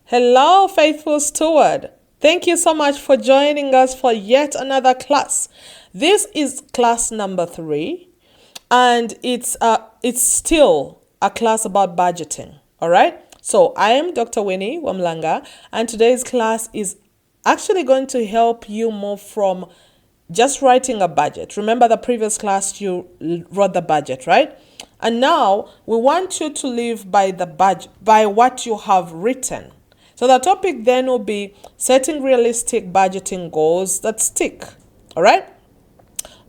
Hello, faithful steward. Thank you so much for joining us for yet another class. This is class number 3, and it's still a class about budgeting. All right. So I am Dr. Winnie Wamlanga, and today's class is actually going to help you move from just writing a budget. Remember the previous class you wrote the budget, right? And now we want you to live by the budget, by what you have written. So the topic then will be setting realistic budgeting goals that stick. All right?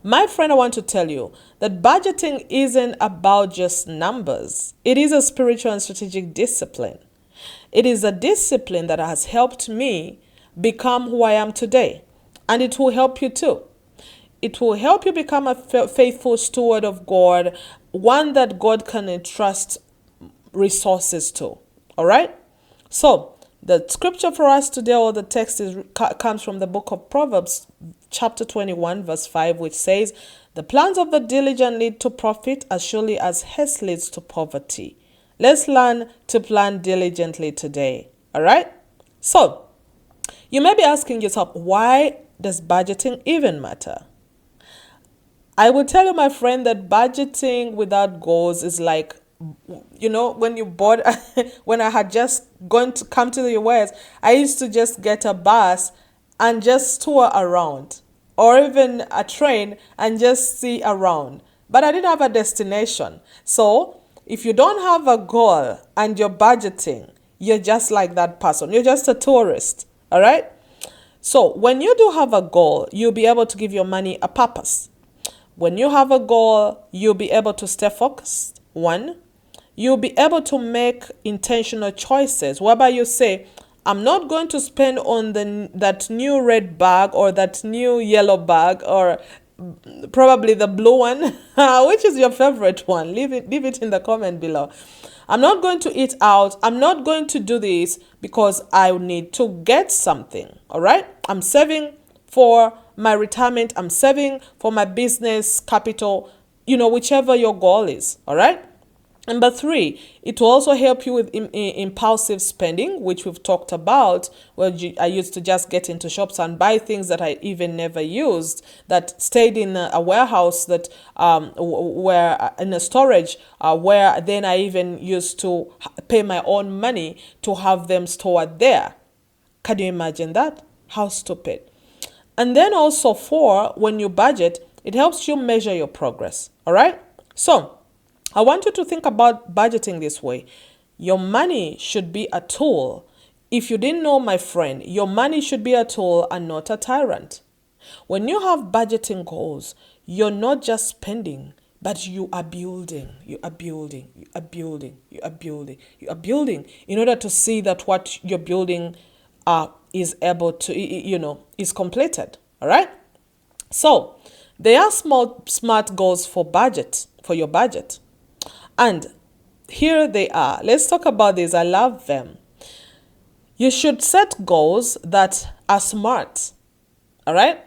My friend, I want to tell you that budgeting isn't about just numbers. It is a spiritual and strategic discipline. It is a discipline that has helped me become who I am today. And it will help you too. It will help you become a faithful steward of God, one that God can entrust resources to. All right? So, the scripture for us today, or the text, comes from the book of Proverbs, chapter 21, verse 5, which says, "The plans of the diligent lead to profit as surely as haste leads to poverty." Let's learn to plan diligently today. All right? So, you may be asking yourself, why does budgeting even matter? I will tell you, my friend, that budgeting without goals is like, when you bought, when I had just gone to come to the US, I used to just get a bus and just tour around, or even a train and just see around. But I didn't have a destination. So if you don't have a goal and you're budgeting, you're just like that person. You're just a tourist. All right? So when you do have a goal, you'll be able to give your money a purpose. When you have a goal, you'll be able to stay focused. One, you'll be able to make intentional choices, whereby you say, I'm not going to spend on that new red bag or that new yellow bag, or probably the blue one. Which is your favorite one? Leave it in the comment below. I'm not going to eat out. I'm not going to do this because I need to get something. All right? I'm saving for my retirement. I'm saving for my business capital, whichever your goal is. All right? Number 3, it will also help you with impulsive spending, which we've talked about, where I used to just get into shops and buy things that I even never used, that stayed in a warehouse, that were in a storage, where then I even used to pay my own money to have them stored there. Can you imagine that? How stupid. And then also 4, when you budget, it helps you measure your progress. All right? So I want you to think about budgeting this way. Your money should be a tool. If you didn't know, my friend, your money should be a tool and not a tyrant. When you have budgeting goals, you're not just spending, but you are building. You are building. You are building. You are building. You are building in order to see that what you're building is able to, is completed. All right? So there are smart goals for your budget. And here they are. Let's talk about this. I love them. You should set goals that are smart. All right?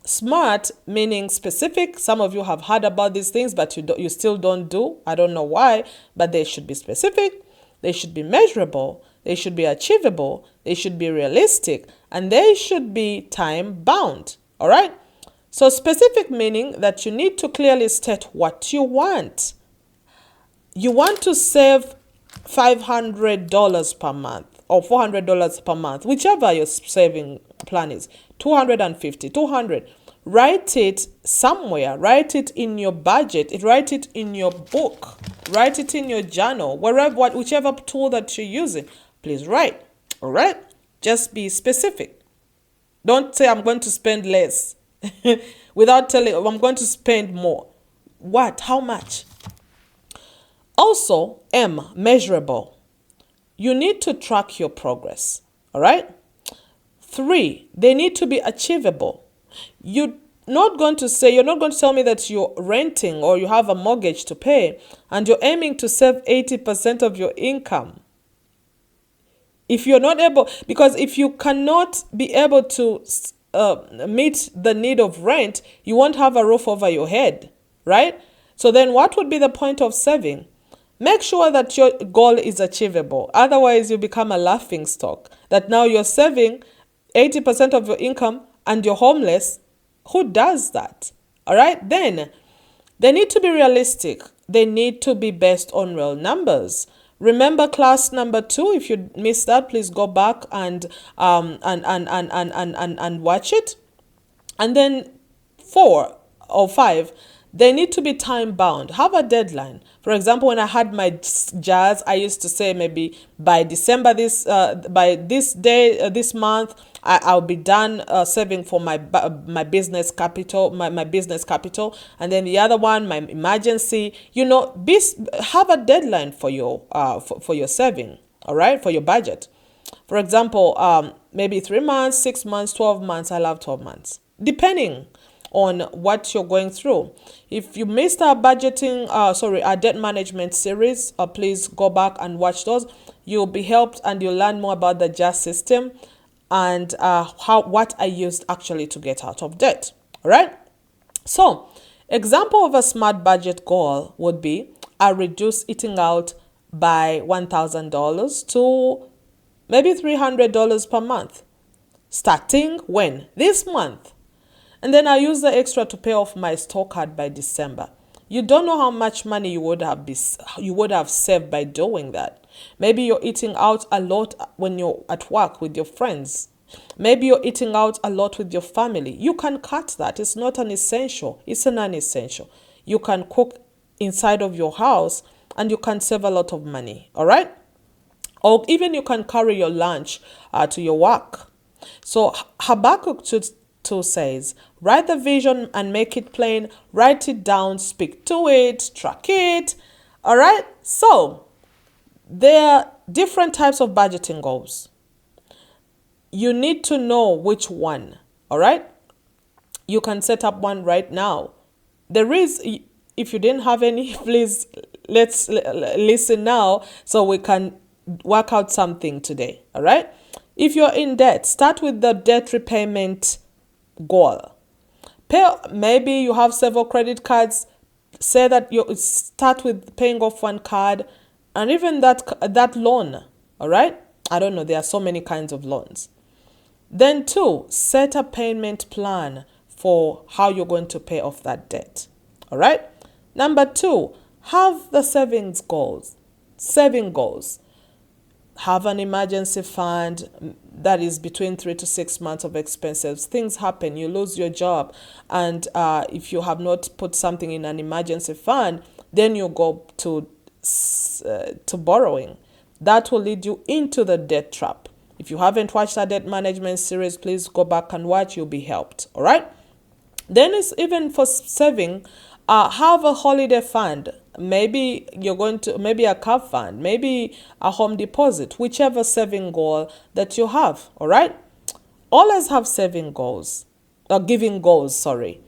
Smart meaning specific. Some of you have heard about these things, but you still don't do. I don't know why, but they should be specific. They should be measurable. They should be achievable. They should be realistic. And they should be time bound. All right? So specific meaning that you need to clearly state what you want. You want to save $500 per month or $400 per month, whichever your saving plan is, $250, $200. Write it somewhere. Write it in your budget. Write it in your book. Write it in your journal, whichever tool that you're using. Please write. All right? Just be specific. Don't say I'm going to spend less without telling I'm going to spend more. What? How much? Also, measurable. You need to track your progress. All right? 3, they need to be achievable. You're not going to tell me that you're renting or you have a mortgage to pay and you're aiming to save 80% of your income. If you're not able, because if you cannot be able to meet the need of rent, you won't have a roof over your head, right? So then what would be the point of saving? Make sure that your goal is achievable. Otherwise, you become a laughing stock. That now you're saving 80% of your income and you're homeless. Who does that? All right? Then they need to be realistic. They need to be based on real numbers. Remember class number 2. If you missed that, please go back and watch it. And then 4 or 5, they need to be time bound. Have a deadline. For example, when I had my jazz, I used to say maybe by December by this day, this month, I'll be done saving for my business capital, my business capital, and then the other one, my emergency. Have a deadline for your for your saving. All right, for your budget. For example, maybe 3 months, 6 months, 12 months. I love 12 months, depending on what you're going through. If you missed our our debt management series, please go back and watch those. You'll be helped and you'll learn more about the JAS system and what I used actually to get out of debt. All right. So, example of a smart budget goal would be I reduce eating out by $1,000 to maybe $300 per month. Starting when? This month. And then I use the extra to pay off my store card by December. You don't know how much money you would have saved by doing that. Maybe you're eating out a lot when you're at work with your friends. Maybe you're eating out a lot with your family. You can cut that. It's not an essential. It's a non-essential. You can cook inside of your house and you can save a lot of money. All right? Or even you can carry your lunch to your work. So Habakkuk 2 says, write the vision and make it plain, write it down, speak to it, track it. All right. So there are different types of budgeting goals. You need to know which one. All right. You can set up one right now. There is, if you didn't have any, please let's listen now so we can work out something today. All right. If you're in debt, start with the debt repayment goal. Maybe you have several credit cards. Say that you start with paying off one card and even that loan. All right. I don't know. There are so many kinds of loans. Then 2, set a payment plan for how you're going to pay off that debt. All right. Number 2, have the saving goals. Have an emergency fund that is between 3 to 6 months of expenses. Things happen. You lose your job. And if you have not put something in an emergency fund, then you go to borrowing. That will lead you into the debt trap. If you haven't watched our debt management series, please go back and watch. You'll be helped. All right. Then it's even for saving. Have a holiday fund. Maybe maybe a car fund, maybe a home deposit, whichever saving goal that you have. All right. Always have saving goals or giving goals. Sorry.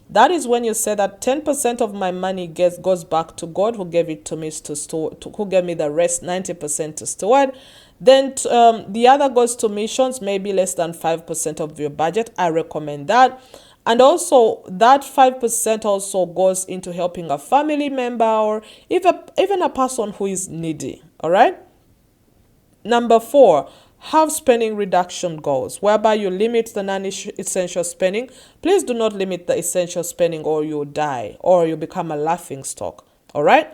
That is when you say that 10% of my money goes back to God who gave it to me who gave me the rest 90% to steward. Then the other goes to missions, maybe less than 5% of your budget. I recommend that. And also that 5% also goes into helping a family member or even a person who is needy. All right. Number 4, have spending reduction goals, whereby you limit the non-essential spending. Please do not limit the essential spending or you'll die or you become a laughing stock. All right.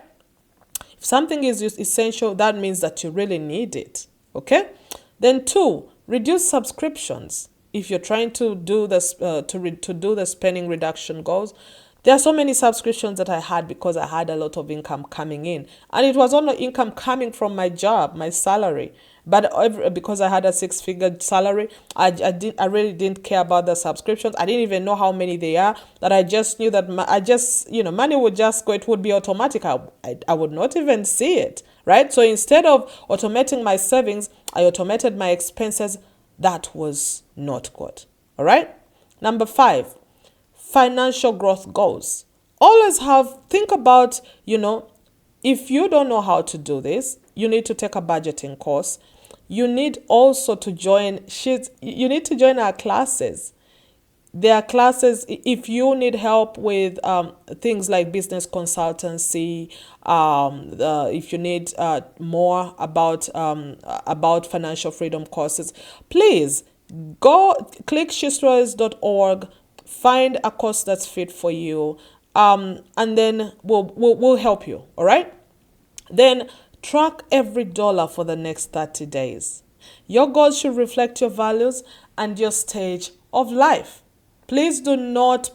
If something is essential, that means that you really need it. Okay. Then 2, reduce subscriptions. If you're trying to do this, to do the spending reduction goals, there are so many subscriptions that I had because I had a lot of income coming in, and it was only income coming from my job, my salary. But because I had a 6-figure salary, I really didn't care about the subscriptions. I didn't even know how many they are. That I just knew that money would just go. It would be automatic. I would not even see it. Right. So instead of automating my savings, I automated my expenses. That was not good. All right. Number 5, financial growth goals. Always think about, if you don't know how to do this, you need to take a budgeting course. You need also to join our classes. There are classes if you need help with things like business consultancy, if you need more about financial freedom courses, please go click SheStewards.org, find a course that's fit for you, and then we'll help you. All right. Then track every dollar for the next 30 days. Your goals should reflect your values and your stage of life. Please do not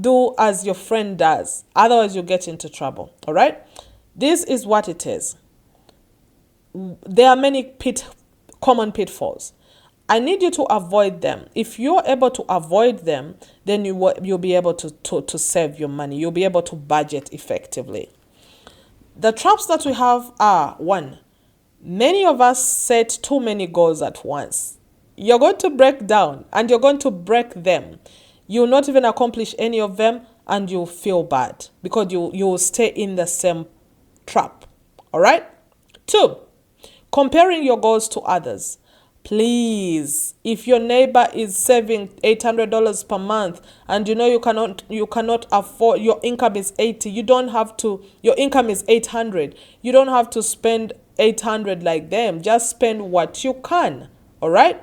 do as your friend does. Otherwise you get into trouble. All right? This is what it is. There are many common pitfalls. I need you to avoid them. If you're able to avoid them, then you'll be able to save your money. You'll be able to budget effectively. The traps that we have are: 1, many of us set too many goals at once. You're going to break down and you're going to break them. You'll not even accomplish any of them and you'll feel bad because you'll stay in the same trap. All right? 2, comparing your goals to others. Please, if your neighbor is saving $800 per month and you cannot afford, your income is 80, your income is 800. You don't have to spend 800 like them. Just spend what you can. All right?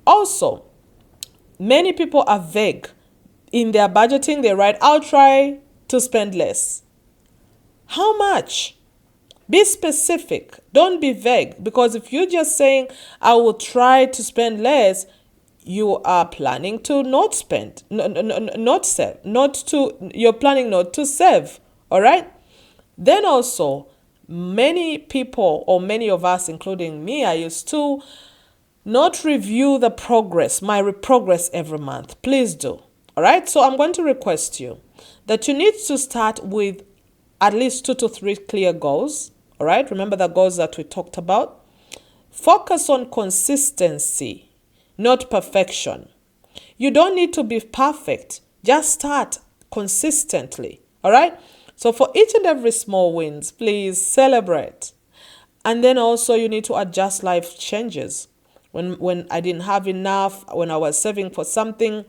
Also, many people are vague in their budgeting. They write, I'll try to spend less. How much? Be specific. Don't be vague, because if you're just saying, I will try to spend less, you are planning to not spend, not save, you're planning not to save. All right? Then also, many people, or many of us, including me, I used to not review my progress every month. Please do. All right? So I'm going to request you that you need to start with at least 2 to 3 clear goals. All right? Remember the goals that we talked about. Focus on consistency, not perfection. You don't need to be perfect. Just start consistently. All right? So for each and every small wins, please celebrate. And then also you need to adjust life changes. When I didn't have enough, when I was saving for something,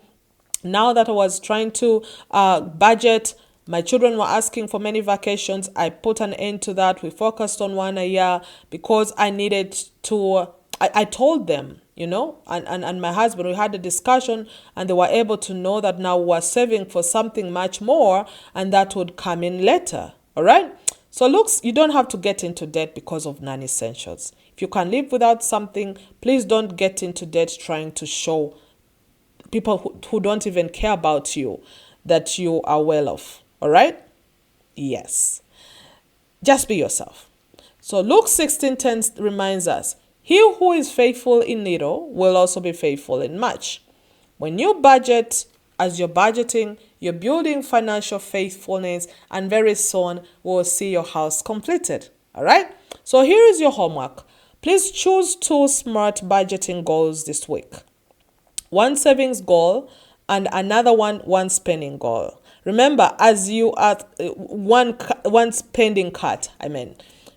now that I was trying to budget, my children were asking for many vacations. I put an end to that. We focused on 1 a year because I needed to, I told them, and my husband, we had a discussion and they were able to know that now we're saving for something much more and that would come in later. All right? So you don't have to get into debt because of non-essentials. If you can live without something, please don't get into debt trying to show people who don't even care about you that you are well off. All right? Yes. Just be yourself. So Luke 16:10 reminds us, he who is faithful in little will also be faithful in much. When you budget, as you're budgeting, you're building financial faithfulness, and very soon we'll see your house completed. All right? So here is your homework. Please choose 2 smart budgeting goals this week. 1 savings goal and another one spending goal. Remember, as you are one spending cut,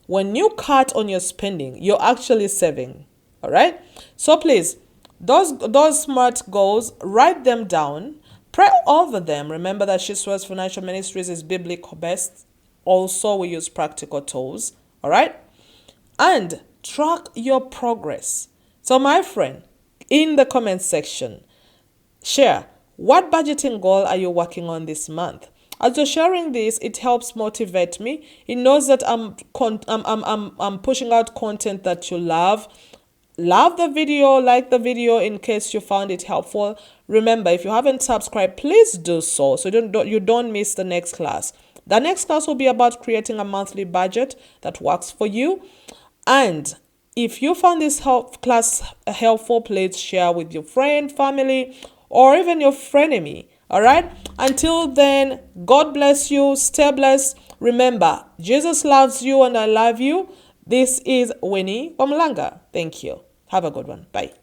when you cut on your spending, you're actually saving. All right? So please, those smart goals, write them down, pray over them. Remember that SheStewards Financial Ministries is biblical based. Also, we use practical tools. All right? And track your progress. So my friend, in the comment section, share what budgeting goal are you working on this month. As you're sharing this, it helps motivate me. It knows that I'm pushing out content that you love. Love the video, like the video in case you found it helpful. Remember, if you haven't subscribed, please do so you don't miss the next class. The next class will be about creating a monthly budget that works for you. And if you found this class helpful, please share with your friend, family, or even your frenemy. All right? Until then, God bless you. Stay blessed. Remember, Jesus loves you and I love you. This is Winnie from Langa. Thank you. Have a good one. Bye.